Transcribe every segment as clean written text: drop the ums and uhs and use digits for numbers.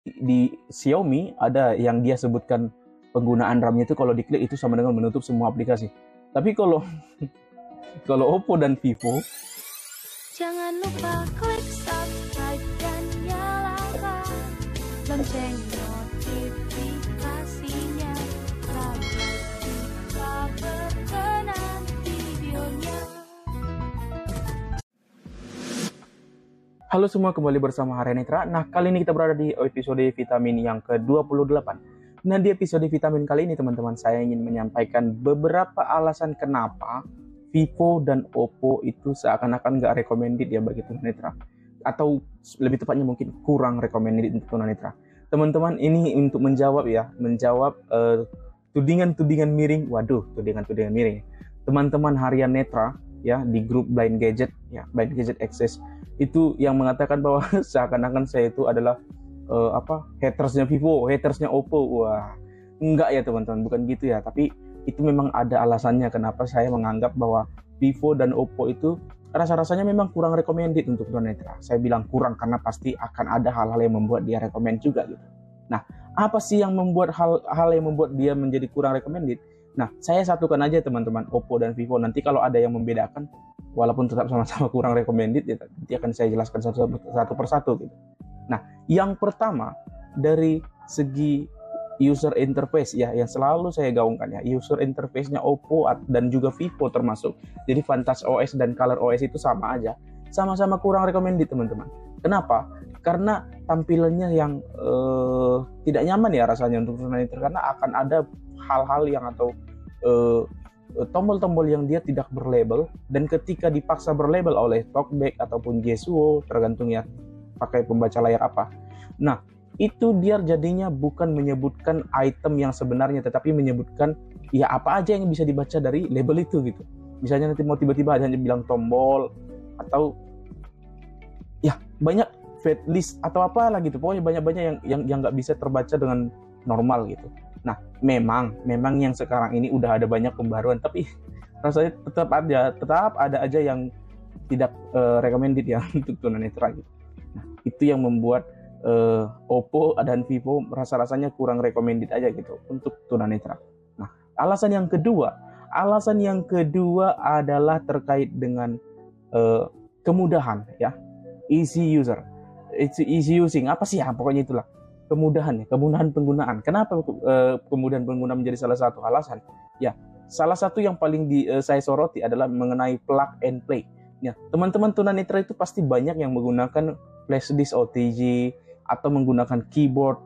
di Xiaomi ada yang dia sebutkan penggunaan RAM-nya itu kalau diklik itu sama dengan menutup semua aplikasi. Tapi kalau kalau Oppo dan Vivo, jangan lupa klik subscribe dan nyalakan lonceng notifikasinya, lalu kita berkenan videonya. halo semua, kembali bersama Harian Netra. Nah, kali ini kita berada di episode vitamin yang ke-28. Nah, di episode vitamin kali ini teman-teman, saya ingin menyampaikan beberapa alasan kenapa Vivo dan Oppo itu seakan-akan nggak recommended ya bagi tunanetra. Atau lebih tepatnya mungkin kurang recommended untuk tunanetra. Teman-teman, ini untuk menjawab tudingan-tudingan miring. Waduh, tudingan-tudingan miring. Teman-teman Harian Netra ya di grup Blind Gadget ya, Blind Gadget Access itu yang mengatakan bahwa seakan-akan saya itu adalah hatersnya Vivo, hatersnya Oppo. Wah, enggak ya teman-teman, bukan gitu ya. Tapi itu memang ada alasannya kenapa saya menganggap bahwa Vivo dan Oppo itu rasa-rasanya memang kurang recommended untuk tunanetra. Saya bilang kurang karena pasti akan ada hal-hal yang membuat dia recommend juga gitu. Nah, apa sih yang membuat hal yang membuat dia menjadi kurang recommended? Nah, saya satukan aja teman-teman, Oppo dan Vivo. Nanti kalau ada yang membedakan, walaupun tetap sama-sama kurang recommended, ya nanti akan saya jelaskan satu persatu gitu. Nah, yang pertama dari segi user interface ya, yang selalu saya gaungkan ya, user interface-nya Oppo dan juga Vivo termasuk. Jadi Vantage OS dan Color OS itu sama aja, sama-sama kurang recommended teman-teman. Kenapa? Karena tampilannya yang tidak nyaman ya rasanya untuk tunanetra, karena akan ada hal-hal yang atau tombol-tombol yang dia tidak berlabel, dan ketika dipaksa berlabel oleh TalkBack ataupun Jesuo, tergantung ya pakai pembaca layar apa. Nah, itu dia jadinya bukan menyebutkan item yang sebenarnya, tetapi menyebutkan ya apa aja yang bisa dibaca dari label itu gitu. Misalnya nanti mau tiba-tiba hanya bilang tombol atau ya banyak list atau apalah gitu. Pokoknya banyak-banyak yang nggak bisa terbaca dengan normal gitu. Nah, memang yang sekarang ini udah ada banyak pembaruan, tapi rasanya tetap ada aja yang tidak recommended ya untuk tunanetra gitu. Nah, itu yang membuat Oppo dan Vivo rasa-rasanya kurang recommended aja gitu untuk tunanetra. Nah, alasan yang kedua adalah terkait dengan kemudahan ya, easy using, apa sih ya pokoknya itulah. Kemudahan penggunaan. Kenapa kemudahan penggunaan menjadi salah satu alasan? Ya, salah satu yang paling saya soroti adalah mengenai plug and play. Ya, teman-teman tunanetra itu pasti banyak yang menggunakan flash disk OTG atau menggunakan keyboard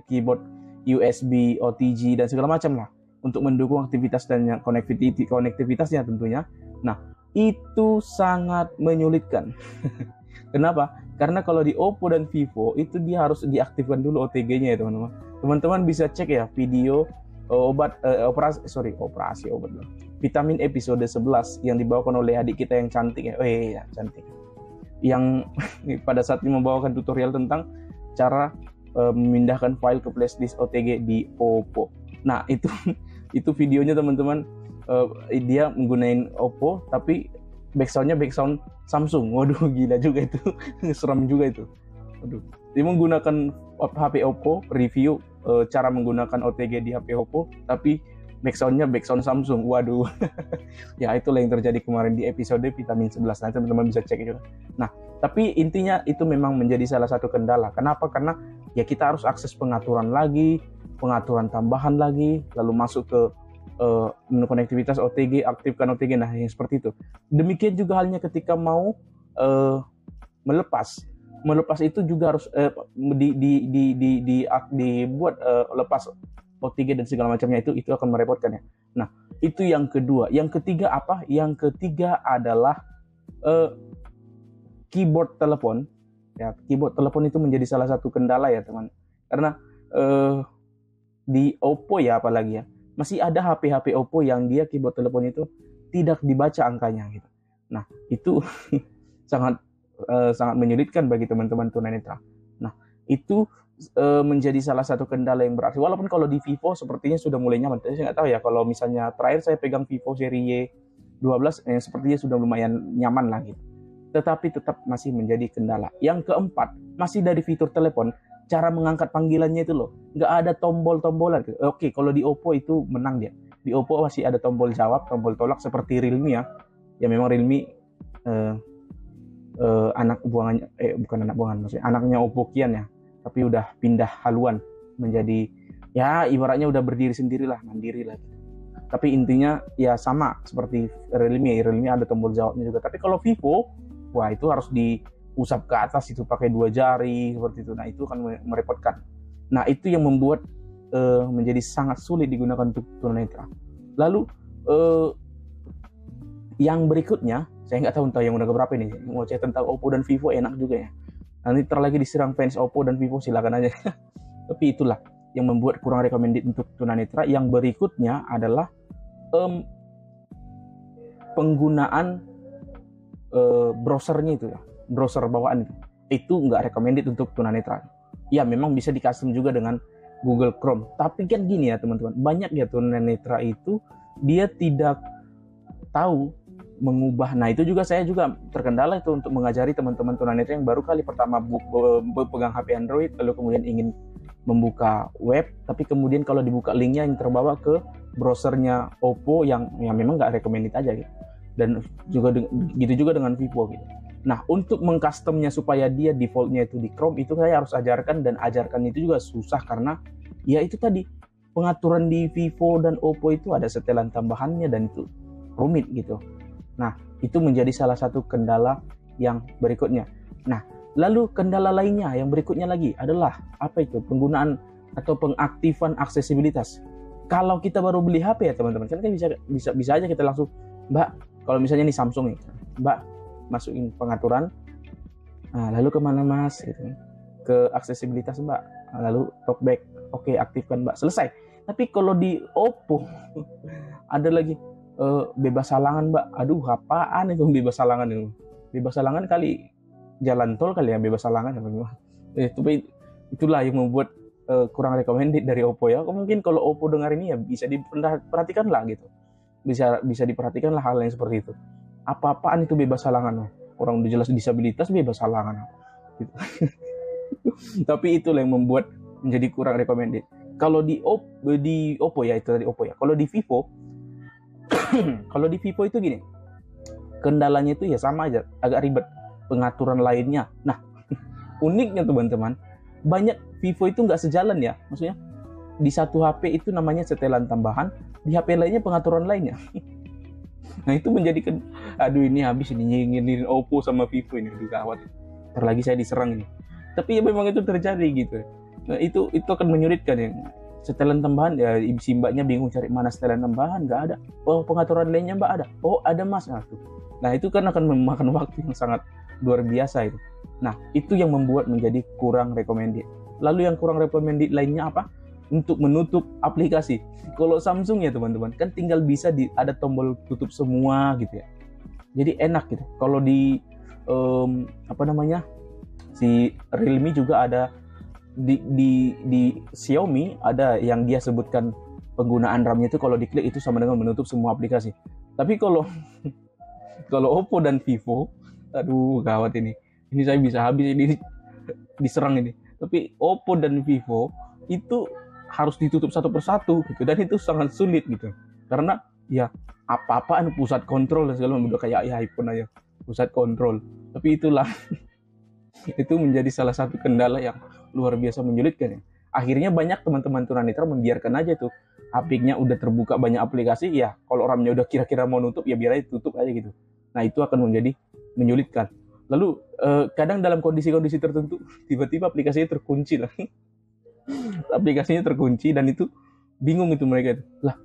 keyboard USB OTG dan segala macam lah untuk mendukung aktivitas dan konektivitasnya tentunya. Nah, itu sangat menyulitkan. Kenapa? Karena kalau di Oppo dan Vivo itu dia harus diaktifkan dulu OTG-nya ya teman-teman. Teman-teman bisa cek ya video operasi obat vitamin episode 11 yang dibawakan oleh adik kita yang cantik ya. Cantik. Yang pada saat ini membawakan tutorial tentang cara memindahkan file ke flash disk OTG di Oppo. Nah, itu videonya teman-teman, dia menggunakan Oppo tapi backsound Samsung. Waduh, gila juga itu. Seram juga itu. Waduh. Dia menggunakan HP Oppo, review cara menggunakan OTG di HP Oppo, tapi backsound Samsung. Waduh. Ya, itulah yang terjadi kemarin di episode vitamin 11. Nanti teman-teman bisa cek juga. Nah, tapi intinya itu memang menjadi salah satu kendala. Kenapa? Karena ya kita harus akses pengaturan tambahan lagi, lalu masuk ke menu konektivitas OTG, aktifkan OTG, nah yang seperti itu. Demikian juga halnya ketika mau melepas itu juga harus dibuat lepas OTG dan segala macamnya, itu akan merepotkan ya. Nah, itu yang kedua. Yang ketiga apa? Yang ketiga adalah keyboard telepon. Ya, keyboard telepon itu menjadi salah satu kendala ya teman. Karena di Oppo ya apalagi ya, masih ada HP Oppo yang dia keyboard telepon itu tidak dibaca angkanya gitu. Nah, itu sangat menyulitkan bagi teman-teman tunanetra. Nah, itu menjadi salah satu kendala yang berarti. Walaupun kalau di Vivo sepertinya sudah mulai nyaman. Saya nggak tahu ya, kalau misalnya terakhir saya pegang Vivo seri Y12 sepertinya sudah lumayan nyaman lah gitu. Tetapi tetap masih menjadi kendala. Yang keempat masih dari fitur telepon, cara mengangkat panggilannya itu loh, nggak ada tombol-tombolan. Oke, kalau di Oppo itu menang dia. Di Oppo masih ada tombol jawab, tombol tolak seperti Realme ya. Ya memang Realme anak buangannya, bukan anak buangan, maksudnya anaknya Oppo Kian ya. Tapi udah pindah haluan menjadi, ya ibaratnya udah berdiri sendirilah, mandiri lah. Tapi intinya ya sama seperti Realme ada tombol jawabnya juga. Tapi kalau Vivo, wah itu harus diusap ke atas itu pakai 2 jari seperti itu. Nah itu kan merepotkan. Nah itu yang membuat menjadi sangat sulit digunakan untuk tunanetra. Lalu yang berikutnya, saya nggak tahu yang udah keberapa ini. Mau cek tentang Oppo dan Vivo enak juga ya. Nanti lagi diserang fans Oppo dan Vivo silakan aja. Tapi itulah yang membuat kurang recommended untuk tunanetra. Yang berikutnya adalah penggunaan browsernya itu ya, browser bawaan itu nggak recommended untuk tunanetra. Ya memang bisa di custom juga dengan Google Chrome, tapi kan gini ya teman-teman, banyak ya tunanetra itu dia tidak tahu mengubah. Nah itu juga saya juga terkendala itu untuk mengajari teman-teman tunanetra yang baru kali pertama pegang HP Android, lalu kemudian ingin membuka web, tapi kemudian kalau dibuka linknya yang terbawa ke browsernya Oppo yang memang nggak recommended aja gitu. Dan juga gitu juga dengan Vivo gitu. Nah untuk mengcustomnya supaya dia defaultnya itu di Chrome, itu saya harus ajarkan, dan ajarkan itu juga susah karena ya itu tadi pengaturan di Vivo dan Oppo itu ada setelan tambahannya dan itu rumit gitu. Nah itu menjadi salah satu kendala yang berikutnya. Nah lalu kendala lainnya yang berikutnya lagi adalah apa itu? Penggunaan atau pengaktifan aksesibilitas. Kalau kita baru beli HP ya teman-teman, kan bisa aja kita langsung, Mbak, kalau misalnya nih Samsung nih, Mbak, masukin pengaturan, nah, lalu kemana Mas? Gitu. Ke aksesibilitas Mbak, nah, lalu talkback, oke aktifkan Mbak, selesai. Tapi kalau di Oppo ada lagi bebas halangan Mbak, aduh apaan itu bebas halangan itu? Bebas halangan kali jalan tol kali ya bebas halangan. Itulah yang membuat kurang recommended dari Oppo ya. Mungkin kalau Oppo dengar ini ya bisa diperhatikan lah gitu. Bisa diperhatikan lah hal yang seperti itu. Apa-apaan itu bebas halangan? Orang udah jelas disabilitas bebas halangan. Gitu. Tapi itulah yang membuat menjadi kurang recommended. Kalau di Oppo ya itu tadi Oppo ya. Kalau di Vivo kalau di Vivo itu gini. Kendalanya itu ya sama aja, agak ribet pengaturan lainnya. Nah, uniknya teman-teman, banyak Vivo itu nggak sejalan ya. Maksudnya di satu HP itu namanya setelan tambahan, di HP lainnya pengaturan lainnya. Nah itu menjadikan, aduh ini habis ini nyinyirin Oppo sama Vivo ini, udah gawat. Ntar lagi saya diserang ini. Tapi ya memang itu terjadi gitu. Nah itu akan menyulitkan ya. Setelan tambahan ya si mbaknya bingung cari mana setelan tambahan, nggak ada. Oh pengaturan lainnya mbak ada. Oh ada mas. Nah itu kan akan memakan waktu yang sangat luar biasa itu. Nah itu yang membuat menjadi kurang recommended. Lalu yang kurang recommended lainnya apa? Untuk menutup aplikasi. Kalau Samsung ya teman-teman kan tinggal bisa ada tombol tutup semua gitu ya. Jadi enak gitu. Kalau di si Realme juga ada, di Xiaomi ada yang dia sebutkan penggunaan RAM-nya itu kalau diklik itu sama dengan menutup semua aplikasi. Tapi kalau Oppo dan Vivo, aduh gawat ini. Ini saya bisa habis ini diserang ini. Tapi Oppo dan Vivo itu harus ditutup satu persatu gitu, dan itu sangat sulit gitu. Karena ya apa-apaan pusat kontrol dan segala macam, udah kayak iPhone aja pusat kontrol. Tapi itulah itu menjadi salah satu kendala yang luar biasa menyulitkan ya. Akhirnya banyak teman-teman tunanetra membiarkan aja tuh HP-nya udah terbuka banyak aplikasi, ya kalau RAM-nya udah kira-kira mau nutup ya biar aja tutup aja gitu. Nah itu akan menjadi menyulitkan. Lalu kadang dalam kondisi-kondisi tertentu tiba-tiba aplikasinya terkunci lah. Aplikasinya terkunci dan itu bingung itu mereka. Lah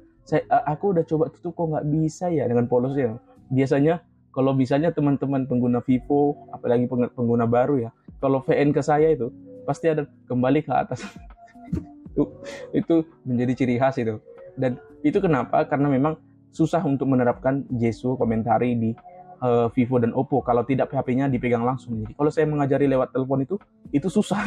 aku udah coba tutup kok nggak bisa ya dengan polosnya. Biasanya kalau misalnya teman-teman pengguna Vivo, apalagi pengguna baru ya, kalau VN ke saya itu pasti ada kembali ke atas. itu menjadi ciri khas itu. Dan itu kenapa? Karena memang susah untuk menerapkan Jesu komentari di Vivo dan Oppo kalau tidak HP-nya dipegang langsung. Jadi kalau saya mengajari lewat telepon itu susah,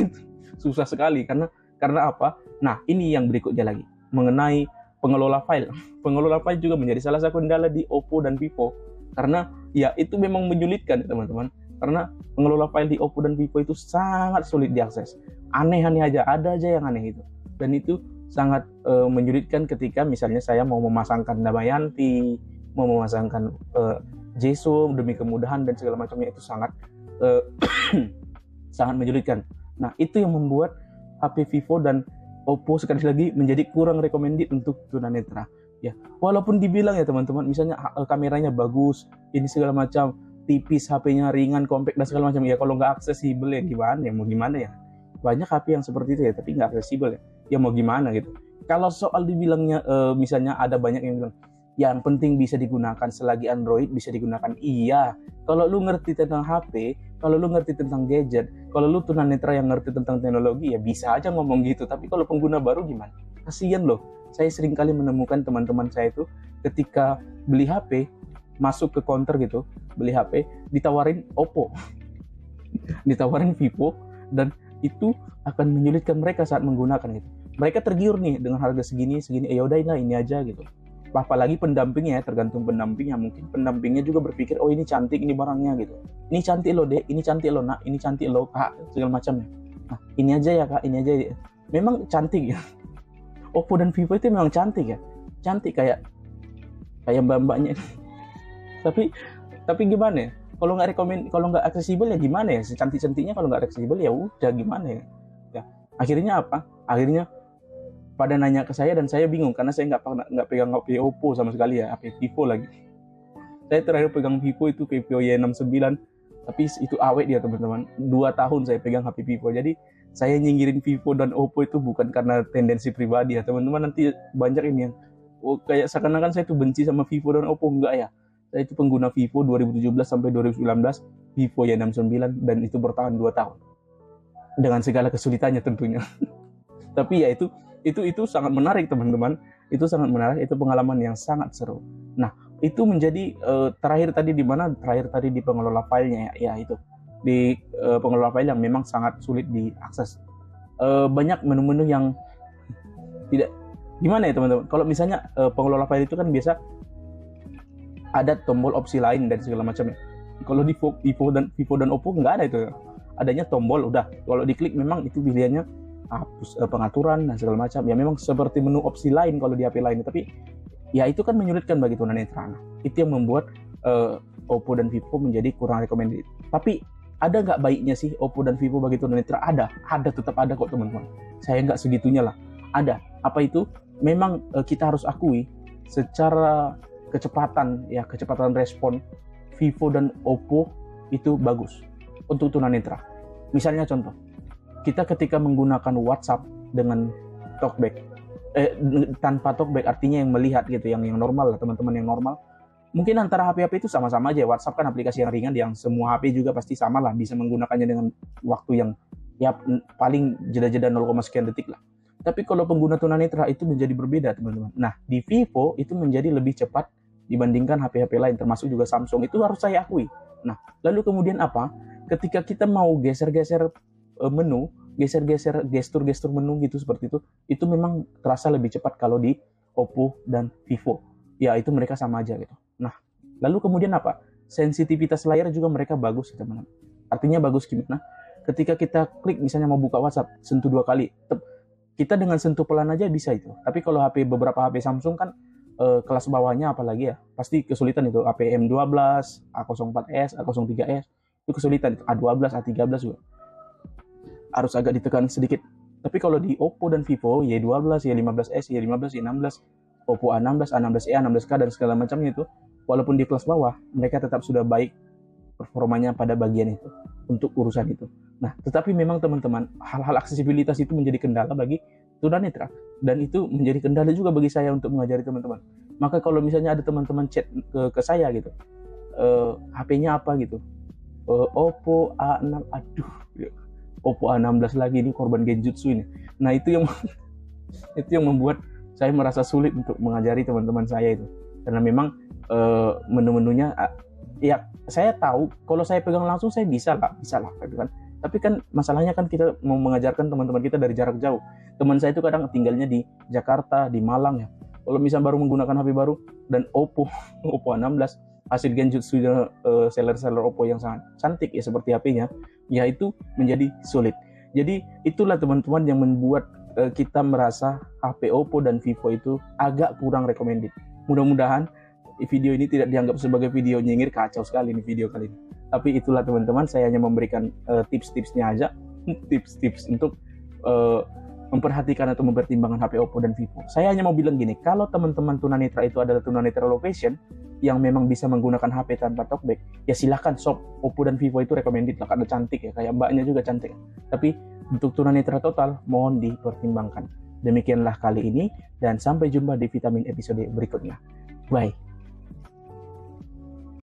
susah sekali karena apa? Nah ini yang berikutnya lagi mengenai pengelola file. Pengelola file juga menjadi salah satu kendala di Oppo dan Vivo karena ya itu memang menyulitkan teman-teman. karena mengelola file di Oppo dan Vivo itu sangat sulit diakses. Aneh-aneh aja, ada aja yang aneh itu. Dan itu sangat menyulitkan ketika misalnya saya mau memasangkan Damayanti, mau memasangkan JSON demi kemudahan dan segala macamnya, itu sangat sangat menyulitkan. Nah, itu yang membuat HP Vivo dan Oppo sekali lagi menjadi kurang recommended untuk tunanetra. Ya, walaupun dibilang ya teman-teman, misalnya kameranya bagus, ini segala macam, tipis, HP-nya ringan, compact dan segala macam. Ya kalau nggak aksesibel ya gimana? Ya mau gimana ya? Banyak HP yang seperti itu ya, tapi nggak aksesibel ya. Ya mau gimana gitu. Kalau soal dibilangnya, misalnya ada banyak yang bilang, yang penting bisa digunakan selagi Android bisa digunakan. Iya, kalau lu ngerti tentang HP, kalau lu ngerti tentang gadget, kalau lu tunanetra yang ngerti tentang teknologi, ya bisa aja ngomong gitu. Tapi kalau pengguna baru gimana? Kasian loh. Saya sering kali menemukan teman-teman saya itu ketika beli HP, masuk ke counter gitu, beli HP, ditawarin Oppo, ditawarin Vivo, dan itu akan menyulitkan mereka saat menggunakan gitu. Mereka tergiur nih dengan harga segini, ya udah ini aja gitu. Apalagi pendampingnya, tergantung pendampingnya. Mungkin pendampingnya juga berpikir, oh ini cantik ini barangnya gitu. Ini cantik loh dek, ini cantik loh nak, ini cantik loh kak, segala macamnya. Nah ini aja ya kak, ini aja ya. Memang cantik ya. Oppo dan Vivo itu memang cantik ya. Cantik kayak mbak-mbaknya. tapi gimana ya? Kalau nggak aksesibel ya gimana ya? Secantik-cantiknya kalau nggak aksesibel ya udah gimana ya? Ya akhirnya apa? Akhirnya pada nanya ke saya dan saya bingung karena saya nggak pegang HP Oppo sama sekali ya, HP Vivo lagi. Saya terakhir pegang Vivo itu Vivo Y69, tapi itu awet dia teman-teman. 2 tahun saya pegang HP Vivo. Jadi saya nyinggirin Vivo dan Oppo itu bukan karena tendensi pribadi ya teman-teman. Nanti banyak ini yang kayak seakan-akan saya tuh benci sama Vivo dan Oppo. Enggak ya. Saya itu pengguna Vivo 2017 sampai 2019, Vivo Y69, dan itu bertahan 2 tahun. Dengan segala kesulitannya tentunya. Tapi ya itu sangat menarik teman-teman. Itu sangat menarik, itu pengalaman yang sangat seru. Nah, itu menjadi terakhir tadi di pengelola filenya ya itu. Di pengelola file yang memang sangat sulit diakses. Banyak menu-menu yang tidak gimana ya teman-teman. Kalau misalnya pengelola file itu kan biasa ada tombol opsi lain dan segala macamnya. Kalau di Vivo dan Oppo nggak ada itu. Adanya tombol udah. Kalau diklik memang itu pilihannya hapus pengaturan dan segala macam. Ya memang seperti menu opsi lain kalau di HP lain. Tapi ya itu kan menyulitkan bagi tunanetra. Itu yang membuat Oppo dan Vivo menjadi kurang recommended. Tapi ada nggak baiknya sih Oppo dan Vivo bagi tunanetra? Ada tetap ada kok teman-teman. Saya nggak segitunya lah. Ada. Apa itu? Memang kita harus akui secara kecepatan respon Vivo dan Oppo itu bagus untuk tunanetra. Misalnya contoh, kita ketika menggunakan WhatsApp dengan talkback, tanpa talkback artinya yang melihat gitu, yang normal lah teman-teman, yang normal. Mungkin antara HP itu sama-sama aja. WhatsApp kan aplikasi yang ringan, yang semua HP juga pasti sama lah, bisa menggunakannya dengan waktu yang ya paling jeda-jeda 0, sekian detik lah. Tapi kalau pengguna tunanetra itu menjadi berbeda teman-teman. Nah di Vivo itu menjadi lebih cepat dibandingkan HP-HP lain, termasuk juga Samsung. Itu harus saya akui. Nah lalu kemudian apa? Ketika kita mau geser-geser menu, geser-geser gestur-gestur menu gitu seperti itu memang terasa lebih cepat kalau di Oppo dan Vivo. Ya itu mereka sama aja gitu. Nah lalu kemudian apa? Sensitivitas layar juga mereka bagus teman-teman. Artinya bagus gimana? Ketika kita klik misalnya mau buka WhatsApp, sentuh 2 kali. Kita dengan sentuh pelan aja bisa itu. Tapi kalau beberapa HP Samsung kan kelas bawahnya apalagi ya, pasti kesulitan itu. HP M12, A04s, A03s, itu kesulitan. A12, A13 juga harus agak ditekan sedikit. Tapi kalau di Oppo dan Vivo, Y12, Y15s, Y15, Y16, Oppo A16, A16e, A16k dan segala macamnya itu, walaupun di kelas bawah, mereka tetap sudah baik performanya pada bagian itu, untuk urusan itu. Nah, tetapi memang teman-teman, hal-hal aksesibilitas itu menjadi kendala bagi tunanetra, dan itu menjadi kendala juga bagi saya untuk mengajari teman-teman. Maka kalau misalnya ada teman-teman chat ke saya gitu, HP-nya apa gitu, Oppo A6, aduh, Oppo A16 lagi, ini korban genjutsu ini. Nah itu yang membuat saya merasa sulit untuk mengajari teman-teman saya itu, karena memang menu-menunya ya saya tahu kalau saya pegang langsung saya bisa lah gitu kan. Tapi kan masalahnya kan kita mau mengajarkan teman-teman kita dari jarak jauh. Teman saya itu kadang tinggalnya di Jakarta, di Malang ya. Kalau misalnya baru menggunakan HP baru dan Oppo A16, hasil genjutsu seller-seller Oppo yang sangat cantik ya seperti HP-nya, ya itu menjadi sulit. Jadi itulah teman-teman yang membuat kita merasa HP Oppo dan Vivo itu agak kurang recommended. Mudah-mudahan video ini tidak dianggap sebagai video nyengir, kacau sekali ini video kali ini. Tapi itulah teman-teman, saya hanya memberikan tips-tipsnya aja, tips-tips untuk memperhatikan atau mempertimbangkan HP Oppo dan Vivo. Saya hanya mau bilang gini, kalau teman-teman tunanetra itu adalah tunanetra low fashion yang memang bisa menggunakan HP tanpa talkback, ya silahkan shop Oppo dan Vivo itu recommended lah, karena cantik ya, kayak mbaknya juga cantik. Tapi untuk tunanetra total, mohon dipertimbangkan. Demikianlah kali ini, dan sampai jumpa di vitamin episode berikutnya. Bye.